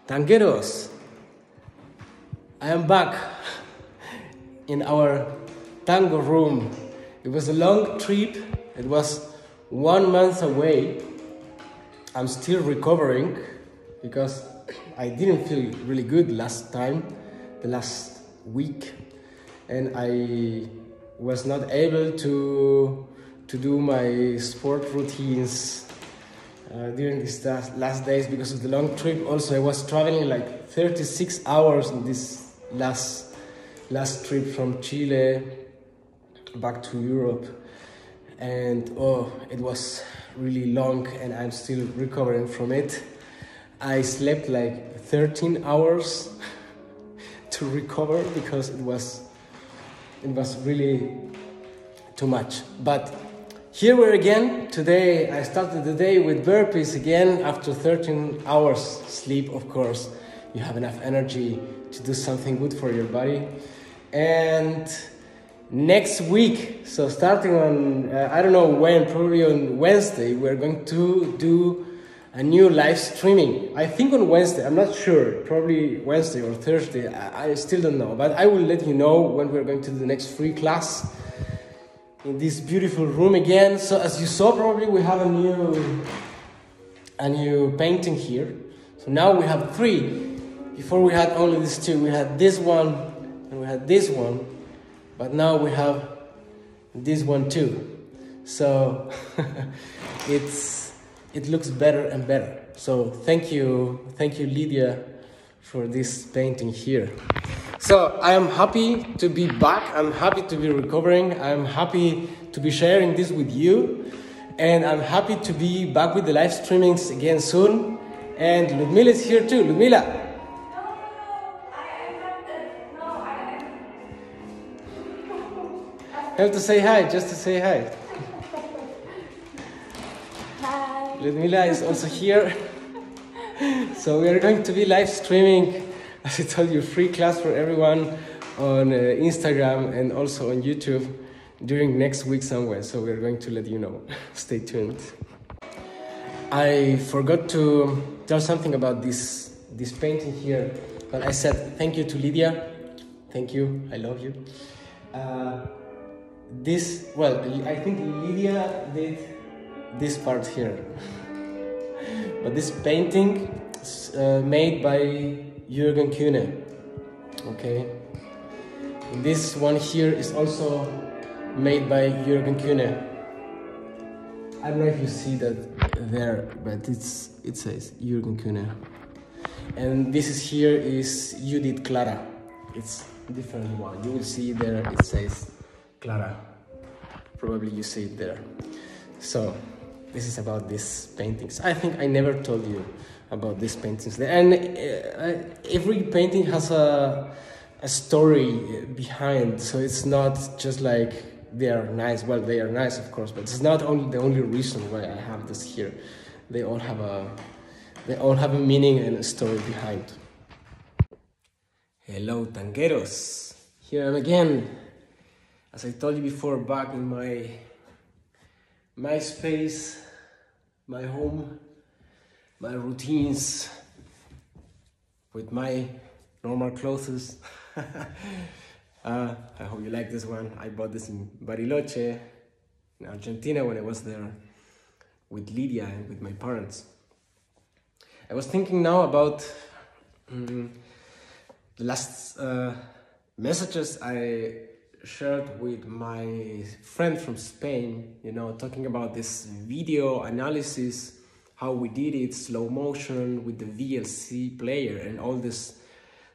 Tangueros, I am back in our tango room. It was a long trip. It was 1 month away. I'm still recovering because I didn't feel really good the last week, and I was not able to do my sport routines during these last days because of the long trip. Also, I was traveling like 36 hours in this last trip from Chile back to Europe, and it was really long, and I'm still recovering from it. I slept like 13 hours to recover because it was really too much. But here we're again. Today I started the day with burpees again after 13 hours sleep. Of course, you have enough energy to do something good for your body. And next week, so starting on, I don't know when, probably on Wednesday, we're going to do a new live streaming. I think on Wednesday, I'm not sure, probably Wednesday or Thursday, I still don't know, but I will let you know when we're going to do the next free class in this beautiful room again. So as you saw, probably we have a new painting here. So now we have 3. Before we had only these 2. We had this one and we had this one, but now we have this one too. So it looks better and better. So thank you Lydia for this painting here. So I am happy to be back. I'm happy to be recovering. I'm happy to be sharing this with you, and I'm happy to be back with the live streamings again soon. And Ludmila is here too. Ludmila. Have to say hi, just to say hi. Hi. Ludmila is also here. So we are going to be live streaming, as I told you, free class for everyone on Instagram and also on YouTube during next week somewhere. So we're going to let you know. Stay tuned. I forgot to tell something about this painting here, but I said thank you to Lydia. Thank you. I love you. I think Lydia did this part here. But this painting is made by Jürgen Kühne. Okay. And this one here is also made by Jürgen Kühne. I don't know if you see that there, but it says Jürgen Kühne. And this here is Judith Clara. It's a different one. You will see there it says Clara. Probably you see it there. So this is about these paintings. I think I never told you about these paintings. And every painting has a story behind. So it's not just like they are nice. Well, they are nice, of course, but it's not the only reason why I have this here. They all have a meaning and a story behind. Hello, tangueros. Here I am again. As I told you before, back in my space, my home, my routines, with my normal clothes. I hope you like this one. I bought this in Bariloche, in Argentina, when I was there with Lydia and with my parents. I was thinking now about the last messages I shared with my friend from Spain, talking about this video analysis, how we did it, slow motion with the VLC player and all this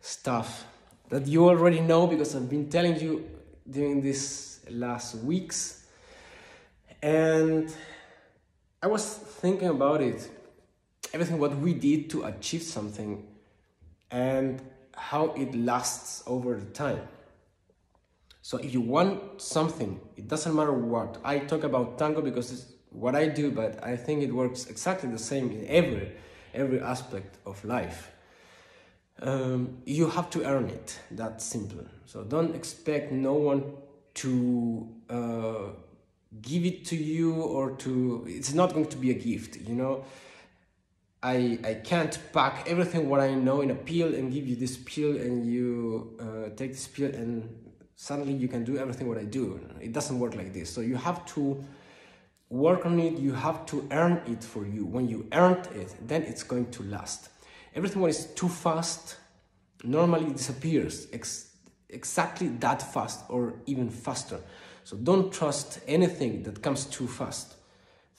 stuff that you already know because I've been telling you during these last weeks. And I was thinking about it, everything what we did to achieve something and how it lasts over the time. So if you want something, it doesn't matter what. I talk about tango because it's what I do, but I think it works exactly the same in every aspect of life. You have to earn it, that's simple. So don't expect no one to give it to you, or it's not going to be a gift, I can't pack everything what I know in a pill and give you this pill and you take this pill and suddenly you can do everything what I do. It doesn't work like this. So you have to work on it, you have to earn it for you. When you earned it, then it's going to last. Everything what is too fast normally disappears exactly that fast or even faster. So don't trust anything that comes too fast.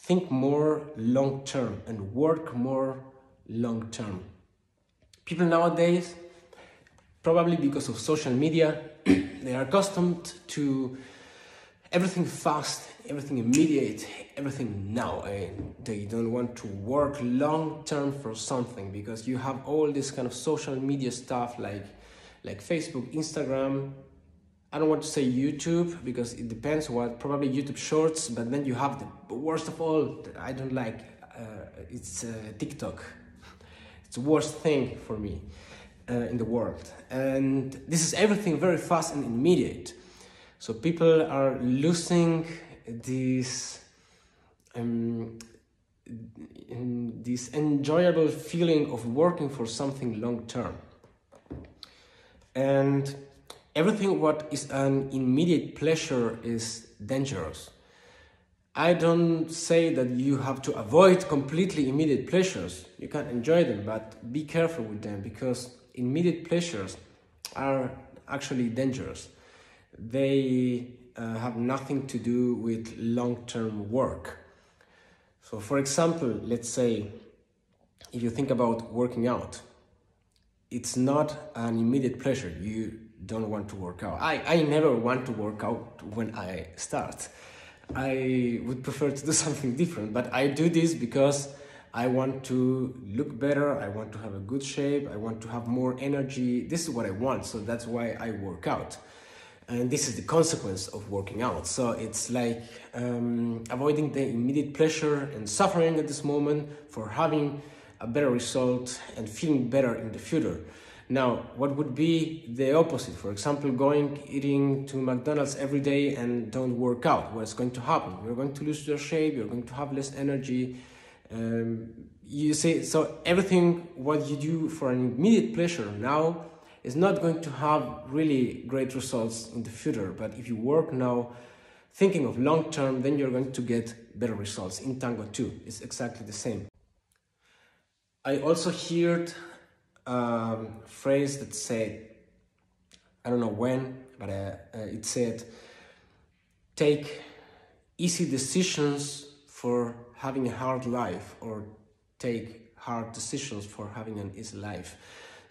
Think more long term and work more long term. People nowadays, probably because of social media, they are accustomed to everything fast, everything immediate, everything now. And they don't want to work long term for something because you have all this kind of social media stuff like Facebook, Instagram. I don't want to say YouTube because it depends what, probably YouTube Shorts, but then you have the worst of all that I don't like, it's TikTok. It's the worst thing for me in the world. And this is everything very fast and immediate. So people are losing this enjoyable feeling of working for something long term. And everything what is an immediate pleasure is dangerous. I don't say that you have to avoid completely immediate pleasures. You can enjoy them, but be careful with them because immediate pleasures are actually dangerous. They have nothing to do with long-term work. So for example, let's say if you think about working out, it's not an immediate pleasure. You don't want to work out. I never want to work out when I start. I would prefer to do something different, but I do this because I want to look better, I want to have a good shape, I want to have more energy. This is what I want, so that's why I work out. And this is the consequence of working out. So it's like avoiding the immediate pleasure and suffering at this moment for having a better result and feeling better in the future. Now, what would be the opposite? For example, eating to McDonald's every day and don't work out. What's going to happen? You're going to lose your shape, you're going to have less energy. You see, so everything what you do for an immediate pleasure now is not going to have really great results in the future. But if you work now, thinking of long term, then you're going to get better results. In Tango too, it's exactly the same. I also heard a phrase that said, I don't know when, but it said, take easy decisions for having a hard life, or take hard decisions for having an easy life.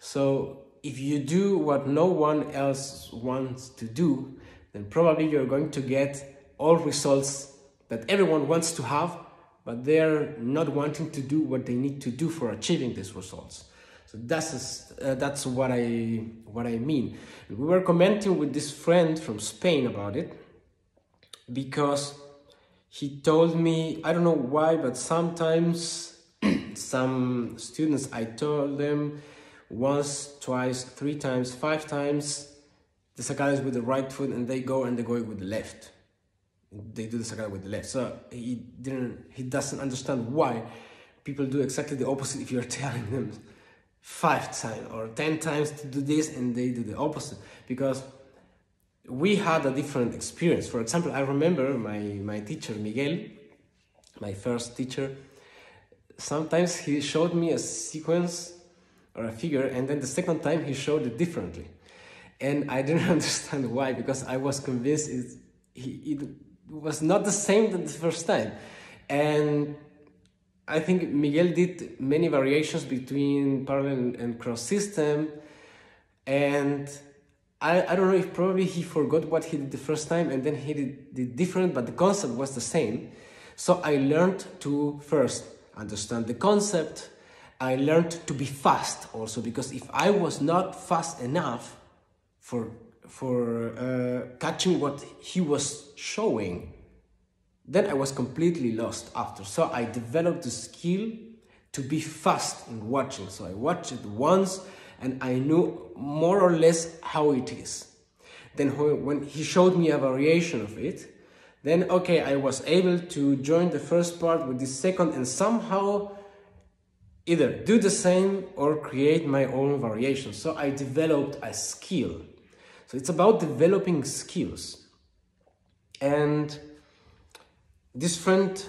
So if you do what no one else wants to do, then probably you're going to get all results that everyone wants to have, but they're not wanting to do what they need to do for achieving these results. So that's what I mean. We were commenting with this friend from Spain about it because he told me, I don't know why, but sometimes some students, I told them once, twice, 3 times, 5 times, the sacada with the right foot and they go with the left. They do the sacada with the left. So he doesn't understand why people do exactly the opposite if you're telling them 5 times or 10 times to do this and they do the opposite, because we had a different experience. For example, I remember my teacher, Miguel, my first teacher, sometimes he showed me a sequence or a figure, and then the second time he showed it differently. And I didn't understand why, because I was convinced it was not the same as the first time. And I think Miguel did many variations between parallel and cross system, and I don't know if probably he forgot what he did the first time and then he did different, but the concept was the same. So I learned to first understand the concept. I learned to be fast also, because if I was not fast enough for catching what he was showing, then I was completely lost after. So I developed the skill to be fast in watching. So I watched it once and I knew more or less how it is. Then when he showed me a variation of it, then okay, I was able to join the first part with the second, and somehow either do the same or create my own variation. So I developed a skill. So it's about developing skills. And this friend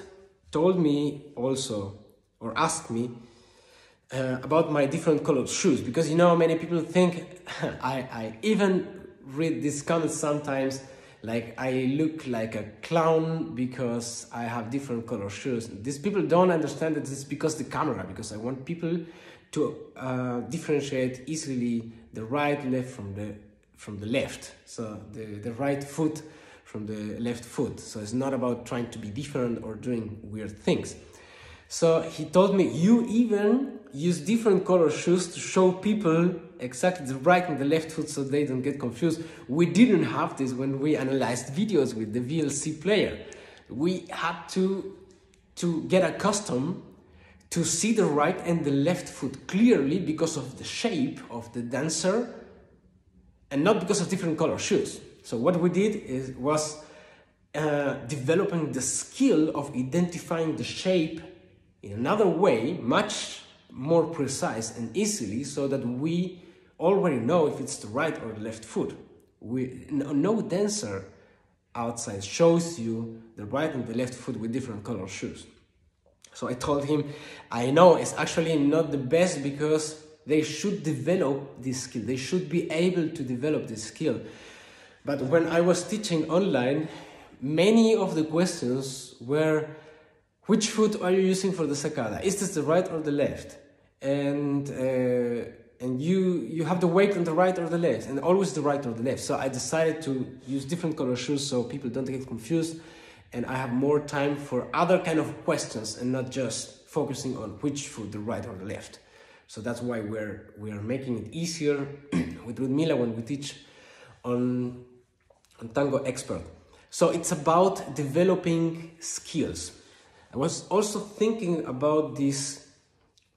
told me also, or asked me, about my different colored shoes, because you know, many people think, I even read these comments sometimes, like I look like a clown because I have different color shoes. These people don't understand that it's because the camera, because I want people to differentiate easily the right left from the left. So the right foot from the left foot. So it's not about trying to be different or doing weird things. So he told me, you even use different color shoes to show people exactly the right and the left foot so they don't get confused. We didn't have this when we analyzed videos with the VLC player. We had to get accustomed to see the right and the left foot clearly because of the shape of the dancer and not because of different color shoes. So what we did was developing the skill of identifying the shape in another way, much more precise and easily, so that we already know if it's the right or the left foot. No dancer outside shows you the right and the left foot with different color shoes. So I told him, I know it's actually not the best because they should develop this skill. They should be able to develop this skill. But when I was teaching online, many of the questions were, which foot are you using for the sacada? Is this the right or the left? And you have the weight on the right or the left, and always the right or the left. So I decided to use different color shoes so people don't get confused, and I have more time for other kind of questions and not just focusing on which foot, the right or the left. So that's why we are making it easier with Ludmila when we teach on Tango-Expert. So it's about developing skills. I was also thinking about this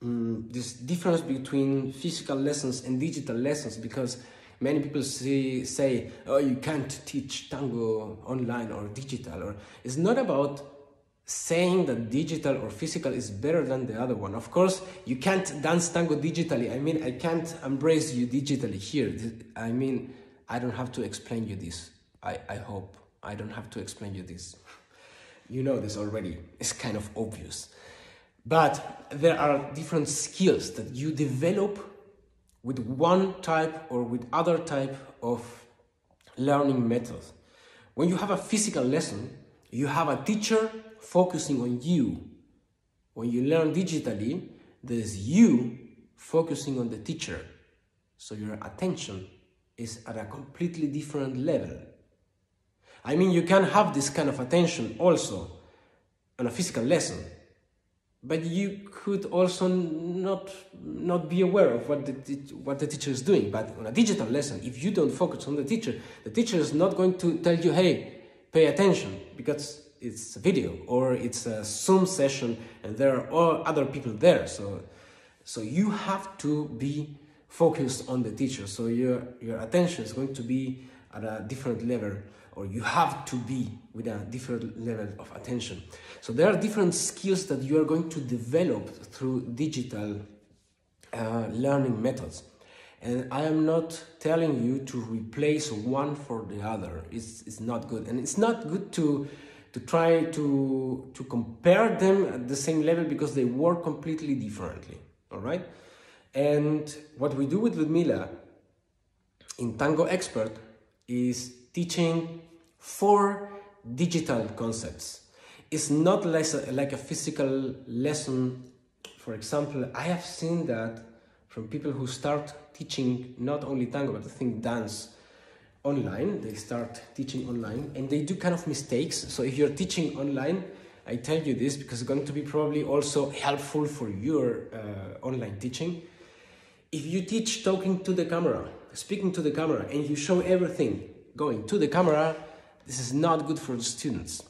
difference between physical lessons and digital lessons, because many people say, oh, you can't teach tango online or digital. Or it's not about saying that digital or physical is better than the other one. Of course, you can't dance tango digitally. I mean, I can't embrace you digitally here. I mean, I don't have to explain you this. I hope I don't have to explain you this. You know this already. It's kind of obvious. But there are different skills that you develop with one type or with other type of learning methods. When you have a physical lesson, you have a teacher focusing on you. When you learn digitally, there's you focusing on the teacher. So your attention is at a completely different level. I mean, you can have this kind of attention also on a physical lesson, but you could also not be aware of what the teacher is doing. But on a digital lesson, if you don't focus on the teacher is not going to tell you, hey, pay attention, because it's a video or it's a Zoom session and there are all other people there. So you have to be focused on the teacher. So your attention is going to be at a different level, or you have to be with a different level of attention. So there are different skills that you are going to develop through digital learning methods. And I am not telling you to replace one for the other. It's not good. And it's not good to try to compare them at the same level, because they work completely differently, all right? And what we do with Ludmila in Tango-Expert is teaching 4 digital concepts. It's not like a physical lesson. For example, I have seen that from people who start teaching not only tango, but I think dance online. They start teaching online and they do kind of mistakes. So if you're teaching online, I tell you this because it's going to be probably also helpful for your online teaching. If you teach talking to the camera, speaking to the camera, and you show everything going to the camera, this is not good for the students.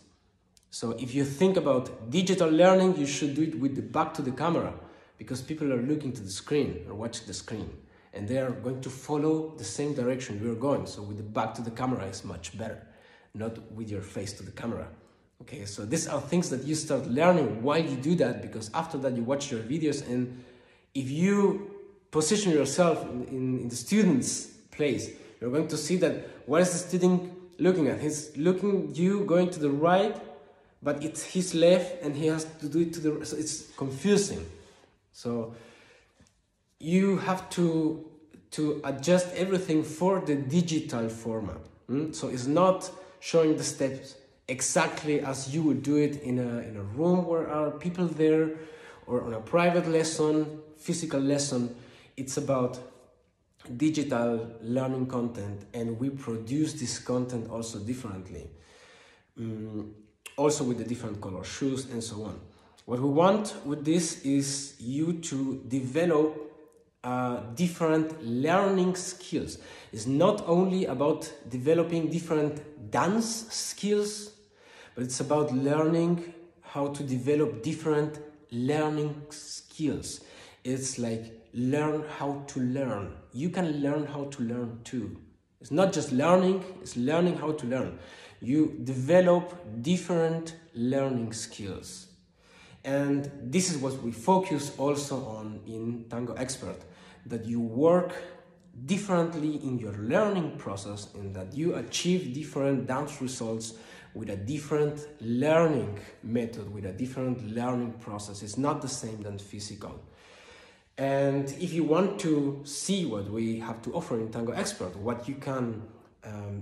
So if you think about digital learning, you should do it with the back to the camera, because people are looking to the screen or watching the screen, and they are going to follow the same direction you're going. So with the back to the camera is much better, not with your face to the camera. Okay, so these are things that you start learning while you do that, because after that you watch your videos and if you position yourself in the student's place, you're going to see that what is the student looking at? He's looking you going to the right, but it's his left and he has to do it to the, so it's confusing. So you have to adjust everything for the digital format. So it's not showing the steps exactly as you would do it in a room where are people there, or on a private lesson, physical lesson. It's about digital learning content, and we produce this content also differently, also with the different color shoes and so on. What we want with this is you to develop different learning skills. It's not only about developing different dance skills, but it's about learning how to develop different learning skills. It's like learn how to learn. You can learn how to learn too. It's not just learning, it's learning how to learn. You develop different learning skills. And this is what we focus also on in Tango-Expert, that you work differently in your learning process and that you achieve different dance results with a different learning method, with a different learning process. It's not the same than physical. And if you want to see what we have to offer in Tango-Expert, what you can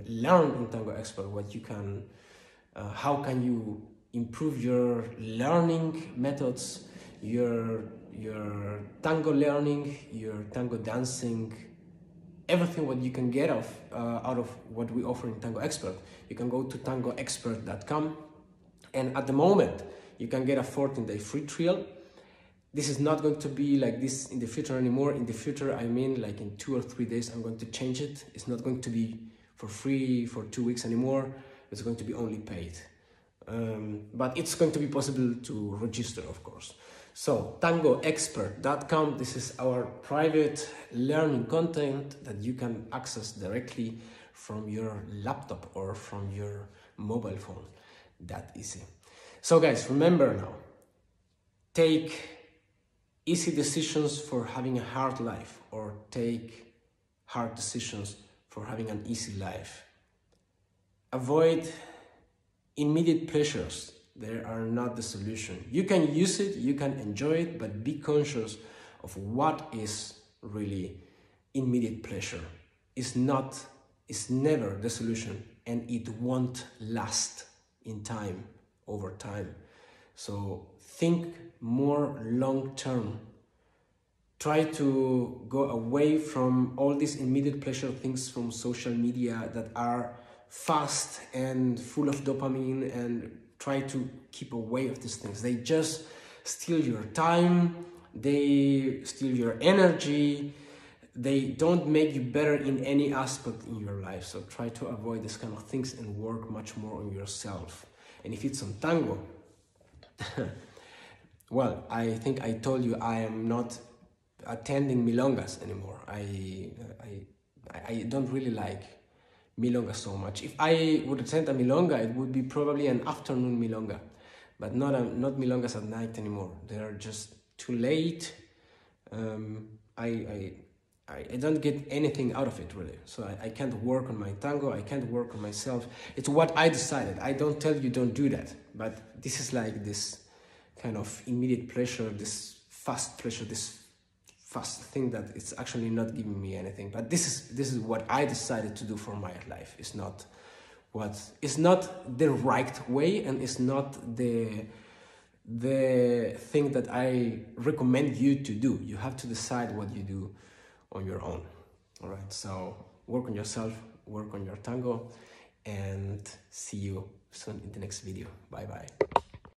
learn in Tango-Expert, what you can, how can you improve your learning methods, your tango learning, your tango dancing, everything what you can get out of what we offer in Tango-Expert, you can go to Tango-Expert.com, and at the moment you can get a 14-day free trial. This is not going to be like this in the future anymore. In the future, I mean like in 2 or 3 days, I'm going to change it. It's not going to be for free for 2 weeks anymore. It's going to be only paid. But it's going to be possible to register, of course. So Tango-Expert.com, this is our private learning content that you can access directly from your laptop or from your mobile phone. That easy. So guys, remember now, take easy decisions for having a hard life, or take hard decisions for having an easy life. Avoid immediate pleasures. They are not the solution. You can use it, you can enjoy it, but be conscious of what is really immediate pleasure. It's never the solution, and it won't last in time, over time. So think more long term. Try to go away from all these immediate pleasure things from social media that are fast and full of dopamine, and try to keep away of these things. They just steal your time, they steal your energy, they don't make you better in any aspect in your life. So try to avoid this kind of things and work much more on yourself. And if it's on tango, well, I think I told you I am not attending milongas anymore. I don't really like milonga so much. If I would attend a milonga, it would be probably an afternoon milonga, but not milongas at night anymore. They are just too late. I don't get anything out of it really. So I can't work on my tango. I can't work on myself. It's what I decided. I don't tell you don't do that, but this is like this kind of immediate pleasure, this fast pleasure, this fast thing that it's actually not giving me anything. But this is what I decided to do for my life. It's not the right way, and it's not the thing that I recommend you to do. You have to decide what you do on your own. All right, so work on yourself, work on your tango, and see you soon in the next video. Bye bye.